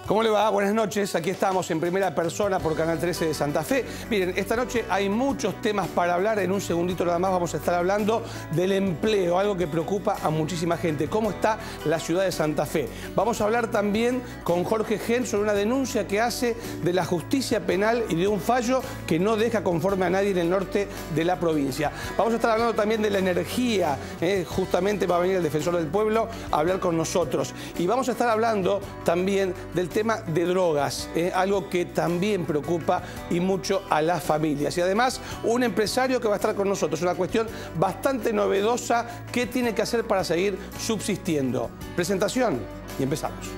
¿Cómo le va? Buenas noches. Aquí estamos en primera persona por Canal 13 de Santa Fe. Miren, esta noche hay muchos temas para hablar. En un segundito nada más vamos a estar hablando del empleo, algo que preocupa a muchísima gente. ¿Cómo está la ciudad de Santa Fe? Vamos a hablar también con Jorge Gen sobre una denuncia que hace de la justicia penal y de un fallo que no deja conforme a nadie en el norte de la provincia. Vamos a estar hablando también de la energía. Justamente va a venir el defensor del pueblo a hablar con nosotros. Y vamos a estar hablando también del tema de drogas, algo que también preocupa y mucho a las familias. Y además, un empresario que va a estar con nosotros, una cuestión bastante novedosa, ¿qué tiene que hacer para seguir subsistiendo? Presentación y empezamos.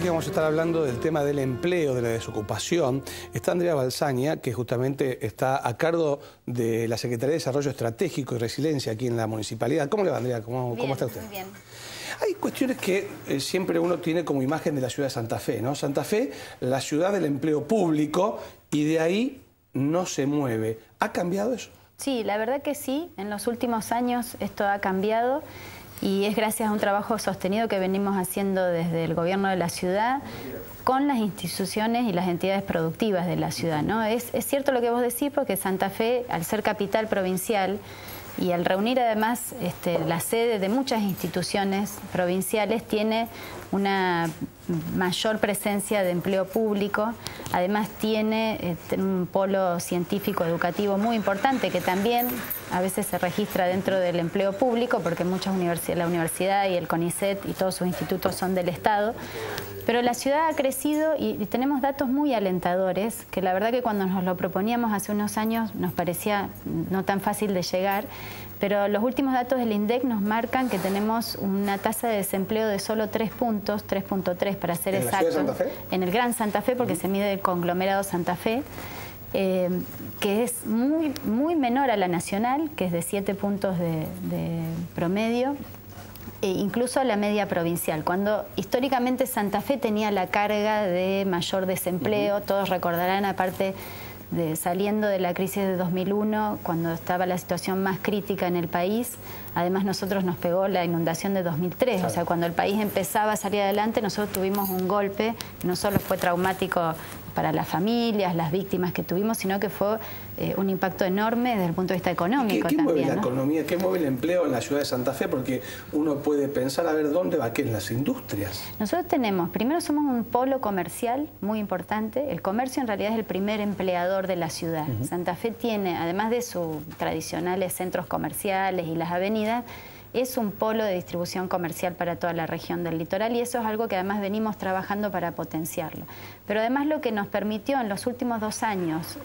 Vamos a estar hablando del tema del empleo, de la desocupación. Está Andrea Balsaña, que justamente está a cargo de la Secretaría de Desarrollo Estratégico y Resiliencia aquí en la Municipalidad. ¿Cómo le va, Andrea? ¿Cómo está usted? Muy bien. Hay cuestiones que siempre uno tiene como imagen de la ciudad de Santa Fe, ¿no? Santa Fe, la ciudad del empleo público, y de ahí no se mueve. ¿Ha cambiado eso? Sí, la verdad que sí. En los últimos años esto ha cambiado. Y es gracias a un trabajo sostenido que venimos haciendo desde el gobierno de la ciudad con las instituciones y las entidades productivas de la ciudad, ¿no? Es cierto lo que vos decís, porque Santa Fe, al ser capital provincial y al reunir además la sede de muchas instituciones provinciales, tiene una mayor presencia de empleo público. Además tiene un polo científico educativo muy importante que también a veces se registra dentro del empleo público, porque muchas universidades, la universidad y el CONICET y todos sus institutos son del Estado. Pero la ciudad ha crecido y tenemos datos muy alentadores, que la verdad que cuando nos lo proponíamos hace unos años nos parecía no tan fácil de llegar. Pero los últimos datos del INDEC nos marcan que tenemos una tasa de desempleo de solo 3 puntos, 3.3 para ser exactos. ¿En la ciudad de Santa Fe? En el Gran Santa Fe, porque se mide el conglomerado Santa Fe, que es muy menor a la nacional, que es de 7 puntos de promedio, e incluso a la media provincial. Cuando históricamente Santa Fe tenía la carga de mayor desempleo, todos recordarán, aparte saliendo de la crisis de 2001, cuando estaba la situación más crítica en el país. Además, nosotros nos pegó la inundación de 2003, claro. O sea, cuando el país empezaba a salir adelante, nosotros tuvimos un golpe, no solo fue traumático para las familias, las víctimas que tuvimos, sino que fue un impacto enorme desde el punto de vista económico. ¿Qué también, mueve la ¿no? economía? ¿Qué mueve el empleo en la ciudad de Santa Fe? Porque uno puede pensar a ver dónde va, ¿qué? En las industrias. Nosotros primero somos un polo comercial muy importante. El comercio en realidad es el primer empleador de la ciudad. Santa Fe tiene, además de sus tradicionales centros comerciales y las avenidas, es un polo de distribución comercial para toda la región del litoral, y eso es algo que además venimos trabajando para potenciarlo. Pero además lo que nos permitió en los últimos 2 años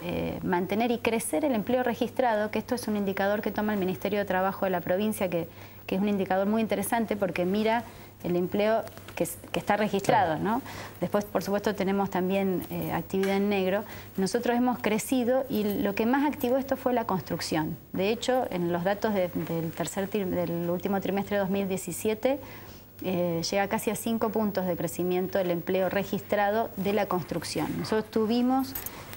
mantener y crecer el empleo registrado, que esto es un indicador que toma el Ministerio de Trabajo de la provincia, que es un indicador muy interesante porque mira el empleo que está registrado, ¿no? Después, por supuesto, tenemos también actividad en negro. Nosotros hemos crecido y lo que más activó esto fue la construcción. De hecho, en los datos del último trimestre de 2017, llega casi a 5 puntos de crecimiento del empleo registrado de la construcción. Nosotros tuvimos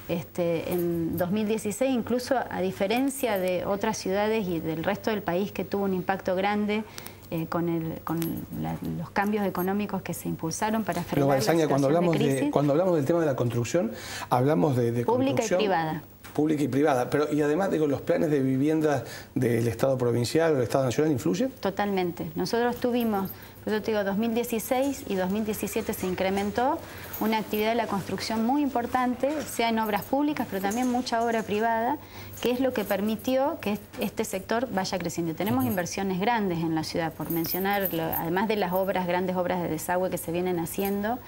en 2016, incluso a diferencia de otras ciudades y del resto del país que tuvo un impacto grande, con los cambios económicos que se impulsaron para frenar la situación cuando hablamos de crisis. Cuando hablamos del tema de la construcción, hablamos de pública y privada. Pública y privada, pero y además digo, ¿los planes de vivienda del Estado provincial o del Estado nacional influyen? Totalmente. Nosotros tuvimos, por eso te digo, 2016 y 2017 se incrementó una actividad de la construcción muy importante, sea en obras públicas, pero también mucha obra privada, que es lo que permitió que este sector vaya creciendo. Tenemos inversiones grandes en la ciudad, por mencionar, además de las grandes obras de desagüe que se vienen haciendo.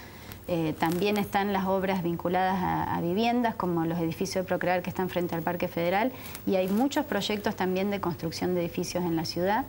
También están las obras vinculadas a viviendas, como los edificios de Procrear que están frente al Parque Federal, y hay muchos proyectos también de construcción de edificios en la ciudad.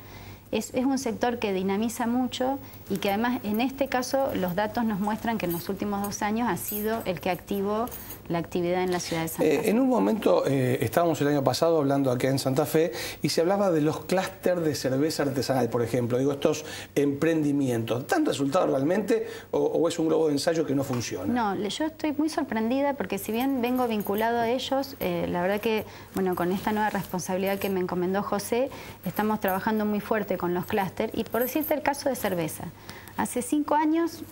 Es un sector que dinamiza mucho y que además en este caso los datos nos muestran que en los últimos 2 años ha sido el que activó la actividad en la ciudad de Santa Fe. En un momento estábamos el año pasado hablando acá en Santa Fe y se hablaba de los clústeres de cerveza artesanal, por ejemplo. Digo, estos emprendimientos. ¿Dan resultado realmente o es un globo de ensayo que no funciona? No, yo estoy muy sorprendida porque si bien vengo vinculado a ellos, la verdad que, bueno, con esta nueva responsabilidad que me encomendó José, estamos trabajando muy fuerte con los clústeres. Y por decirte el caso de cerveza, hace 5 años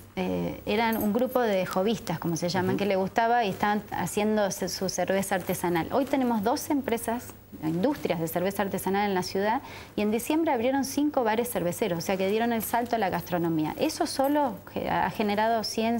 eran un grupo de hobbyistas, como se llaman, que le gustaba y estaban haciendo su cerveza artesanal. Hoy tenemos 12 empresas, industrias de cerveza artesanal en la ciudad y en diciembre abrieron 5 bares cerveceros, o sea que dieron el salto a la gastronomía. Eso solo ha generado 100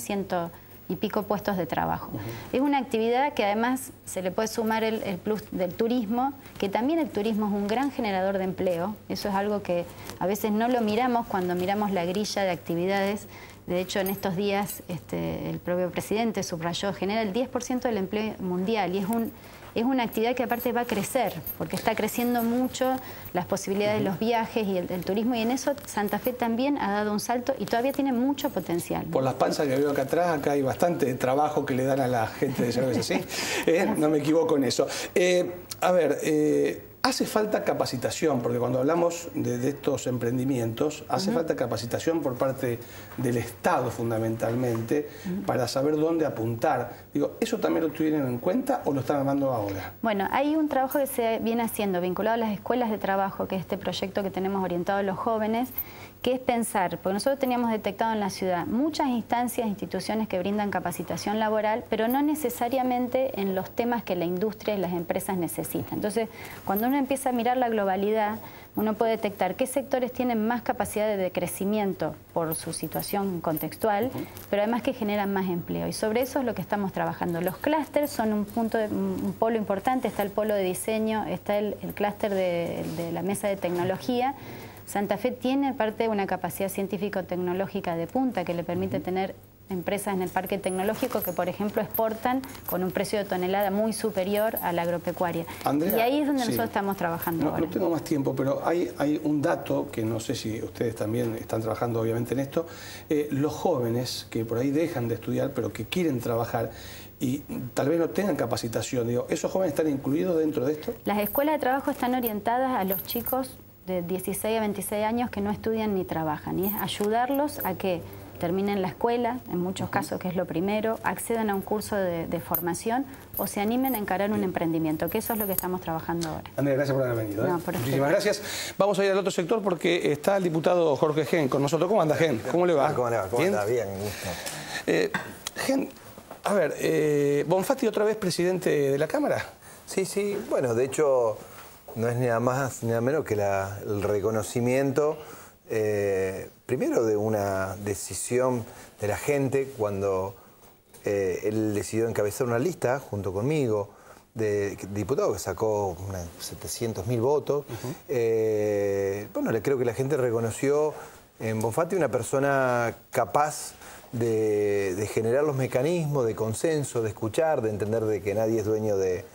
y pico puestos de trabajo. Es una actividad que además se le puede sumar el plus del turismo, que también el turismo es un gran generador de empleo. Eso es algo que a veces no lo miramos cuando miramos la grilla de actividades. De hecho, en estos días el propio presidente subrayó, genera el 10% del empleo mundial y es una actividad que aparte va a crecer, porque está creciendo mucho las posibilidades de los viajes y el turismo, y en eso Santa Fe también ha dado un salto y todavía tiene mucho potencial. Por las panzas que veo acá atrás, acá hay bastante trabajo que le dan a la gente de cerveza, ¿sí? No me equivoco en eso. A ver, hace falta capacitación, porque cuando hablamos de estos emprendimientos, hace falta capacitación por parte del Estado fundamentalmente para saber dónde apuntar. Digo, ¿eso también lo tuvieron en cuenta o lo están armando ahora? Bueno, hay un trabajo que se viene haciendo vinculado a las escuelas de trabajo, que es este proyecto que tenemos orientado a los jóvenes, que es pensar, porque nosotros teníamos detectado en la ciudad muchas instancias, instituciones que brindan capacitación laboral, pero no necesariamente en los temas que la industria y las empresas necesitan. Entonces, cuando uno empieza a mirar la globalidad, uno puede detectar qué sectores tienen más capacidad de crecimiento por su situación contextual, pero además que generan más empleo. Y sobre eso es lo que estamos trabajando. Los clústeres son un polo importante, está el polo de diseño, está el clúster de la mesa de tecnología. Santa Fe tiene parte de una capacidad científico-tecnológica de punta que le permite tener empresas en el parque tecnológico que, por ejemplo, exportan con un precio de tonelada muy superior a la agropecuaria. Andrea, y ahí es donde nosotros estamos trabajando ahora. No tengo más tiempo, pero hay un dato que no sé si ustedes también están trabajando obviamente en esto. Los jóvenes que por ahí dejan de estudiar pero que quieren trabajar y tal vez no tengan capacitación, digo, ¿esos jóvenes están incluidos dentro de esto? Las escuelas de trabajo están orientadas a los chicos de 16 a 26 años que no estudian ni trabajan, y es ayudarlos a que terminen la escuela, en muchos casos que es lo primero, accedan a un curso de formación o se animen a encarar un emprendimiento, que eso es lo que estamos trabajando ahora. Andrea, gracias por haber venido. No, muchísimas gracias. Vamos a ir al otro sector porque está el diputado Jorge Gen con nosotros. ¿Cómo anda, Gen? ¿Cómo le va? ¿Cómo le va? ¿Cómo anda? Bien, gusto. Gen, a ver, Bonfatti otra vez presidente de la Cámara. Sí, bueno, de hecho no es nada más ni nada menos que el reconocimiento, primero de una decisión de la gente cuando él decidió encabezar una lista junto conmigo de diputados que sacó 700.000 votos. Bueno, creo que la gente reconoció en Bonfatti una persona capaz de generar los mecanismos de consenso, de escuchar, de entender de que nadie es dueño de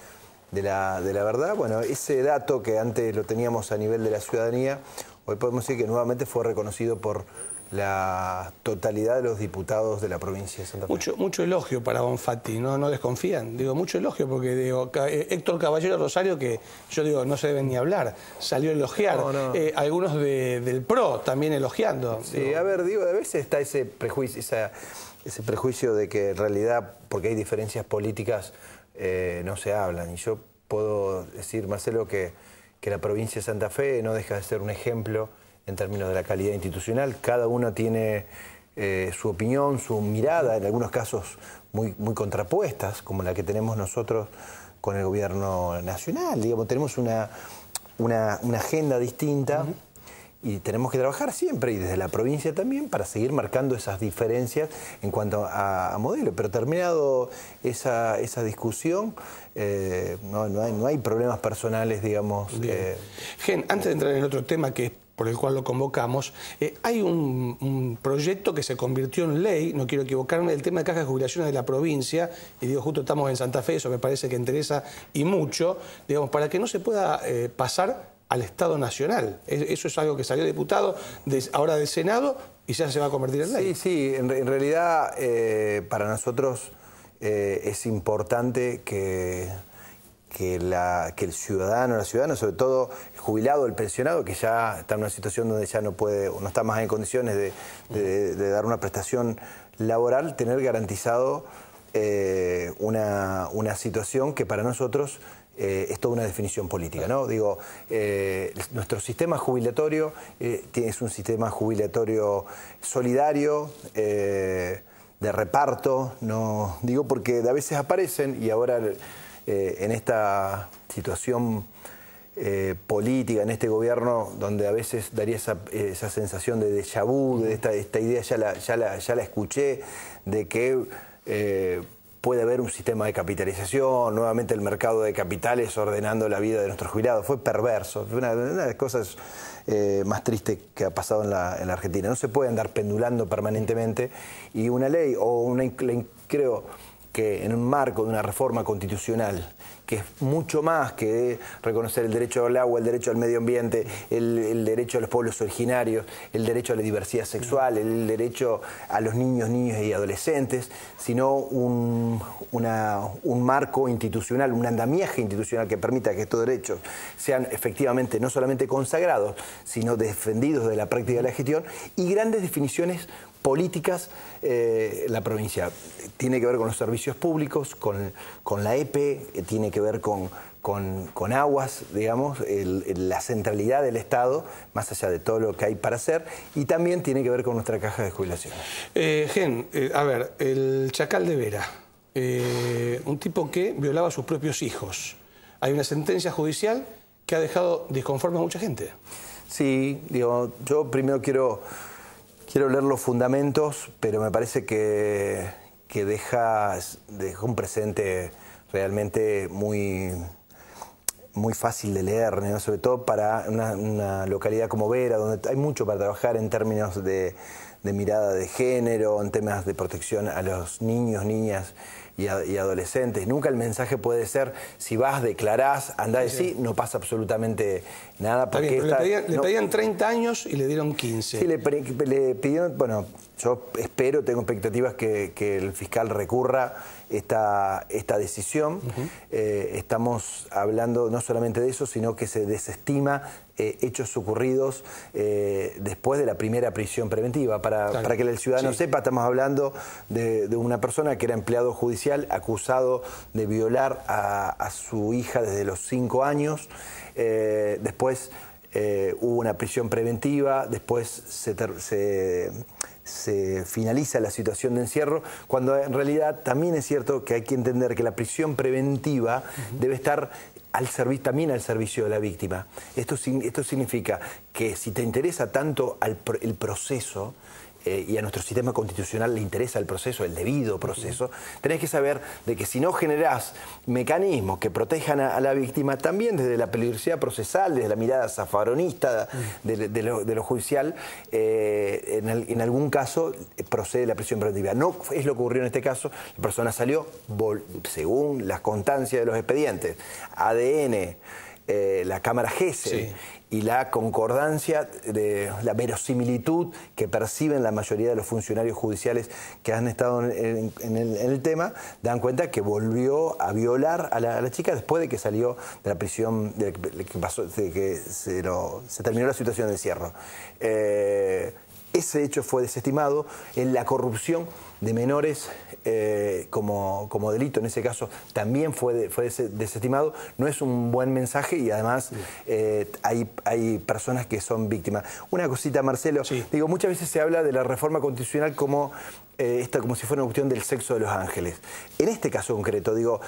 la verdad. Bueno, ese dato que antes lo teníamos a nivel de la ciudadanía, hoy podemos decir que nuevamente fue reconocido por la totalidad de los diputados de la provincia de Santa Fe. Mucho elogio para Bonfatti, ¿no desconfían? Digo, mucho elogio porque digo, Héctor Caballero Rosario, que yo digo, no se deben ni hablar, salió a elogiar. No. Algunos del PRO también elogiando. Sí, digo. A ver, a veces está ese prejuicio de que en realidad, porque hay diferencias políticas, no se hablan. Y yo puedo decir, Marcelo, que la provincia de Santa Fe no deja de ser un ejemplo en términos de la calidad institucional. Cada uno tiene su opinión, su mirada, en algunos casos muy contrapuestas, como la que tenemos nosotros con el gobierno nacional. Digamos, tenemos una agenda distinta. Y tenemos que trabajar siempre, y desde la provincia también, para seguir marcando esas diferencias en cuanto a modelo. Pero terminado esa discusión, no hay problemas personales, digamos. Gen, antes de entrar en el otro tema que es por el cual lo convocamos, hay un proyecto que se convirtió en ley, no quiero equivocarme, el tema de cajas de jubilaciones de la provincia, y digo, justo estamos en Santa Fe, eso me parece que interesa y mucho, digamos, para que no se pueda pasar al Estado Nacional. Eso es algo que salió diputado, ahora del Senado, y ya se va a convertir en ley. Sí, en realidad para nosotros es importante que el ciudadano, la ciudadana, sobre todo el jubilado, el pensionado, que ya está en una situación donde ya no está más en condiciones de dar una prestación laboral, tener garantizado una situación que para nosotros es toda una definición política, ¿no? Digo, nuestro sistema jubilatorio es un sistema jubilatorio solidario, de reparto, no digo porque a veces aparecen, y ahora en esta situación política, en este gobierno, donde a veces daría esa sensación de déjà vu, de esta idea ya la escuché, de que puede haber un sistema de capitalización, nuevamente el mercado de capitales ordenando la vida de nuestros jubilados. Fue perverso, fue una de las cosas más tristes que ha pasado en la Argentina. No se puede andar pendulando permanentemente, y una ley, creo que en un marco de una reforma constitucional, que es mucho más que reconocer el derecho al agua, el derecho al medio ambiente, el derecho a los pueblos originarios, el derecho a la diversidad sexual, el derecho a los niños y adolescentes, sino un marco institucional, un andamiaje institucional que permita que estos derechos sean efectivamente no solamente consagrados, sino defendidos de la práctica de la gestión, y grandes definiciones políticas. La provincia tiene que ver con los servicios públicos, con la EPE, tiene que ver con aguas, digamos, la centralidad del Estado, más allá de todo lo que hay para hacer, y también tiene que ver con nuestra caja de jubilación. A ver, el Chacal de Vera, un tipo que violaba a sus propios hijos. Hay una sentencia judicial que ha dejado disconforme a mucha gente. Sí, digo, yo primero quiero leer los fundamentos, pero me parece que deja un precedente realmente muy fácil de leer, ¿no? Sobre todo para una localidad como Vera, donde hay mucho para trabajar en términos de mirada de género, en temas de protección a los niños, niñas y adolescentes. Nunca el mensaje puede ser, si vas, declarás, andá a decir, no pasa absolutamente nada. Porque le pedían 30 años y le dieron 15. Sí, le pidieron, bueno, yo espero, tengo expectativas que el fiscal recurra esta decisión. Estamos hablando no solamente de eso, sino que se desestima hechos ocurridos después de la primera prisión preventiva. Para que el ciudadano sepa, estamos hablando de una persona que era empleado judicial acusado de violar a su hija desde los 5 años. Después hubo una prisión preventiva, después se finaliza la situación de encierro, cuando en realidad también es cierto que hay que entender que la prisión preventiva debe estar también al servicio de la víctima. Esto significa que si te interesa tanto el proceso, y a nuestro sistema constitucional le interesa el proceso, el debido proceso, tenés que saber de que si no generás mecanismos que protejan a la víctima, también desde la peligrosidad procesal, desde la mirada zafaronista de lo judicial, en algún caso procede la prisión preventiva. No es lo que ocurrió en este caso. La persona salió, según las constancias de los expedientes, ADN, la cámara GESEL, y la concordancia de la verosimilitud que perciben la mayoría de los funcionarios judiciales que han estado en el tema, dan cuenta que volvió a violar a la chica después de que salió de la prisión, de que se terminó la situación de encierro. Ese hecho fue desestimado. En la corrupción de menores como delito, en ese caso, también fue desestimado. No es un buen mensaje, y además hay personas que son víctimas. Una cosita, Marcelo, digo, muchas veces se habla de la reforma constitucional como si fuera una cuestión del sexo de los ángeles. En este caso concreto, digo,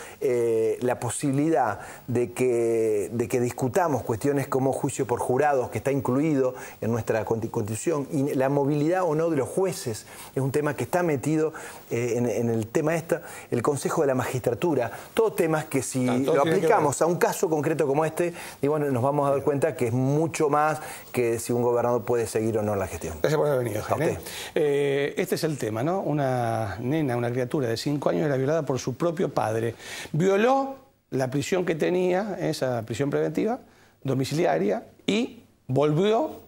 la posibilidad de que discutamos cuestiones como juicio por jurados, que está incluido en nuestra Constitución, y la movilidad o no de los jueces, es un tema que está metido en el tema el Consejo de la Magistratura, todos temas que si lo aplicamos a un caso concreto como este, y bueno, nos vamos a dar cuenta que es mucho más que si un gobernador puede seguir o no la gestión. Gracias por haber venido, Jaime. Este es el tema, ¿no? Una nena, una criatura de 5 años era violada por su propio padre. Violó la prisión que tenía, esa prisión preventiva, domiciliaria, y volvió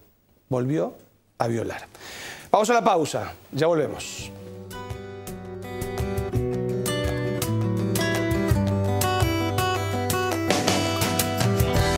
a violar. Vamos a la pausa, ya volvemos.